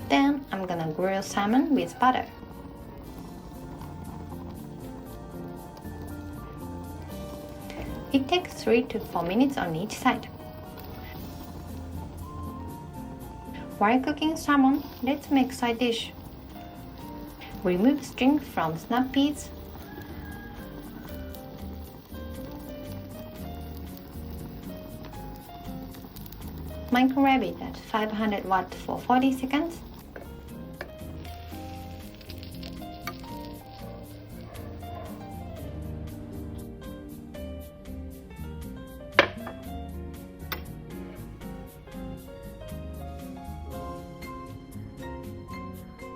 Then I'm gonna grill salmon with butter. It takes 3 to 4 minutes on each side. While cooking salmon, let's make side dish. Remove string from snap peas. Microwave it at 500 watts for 40 seconds.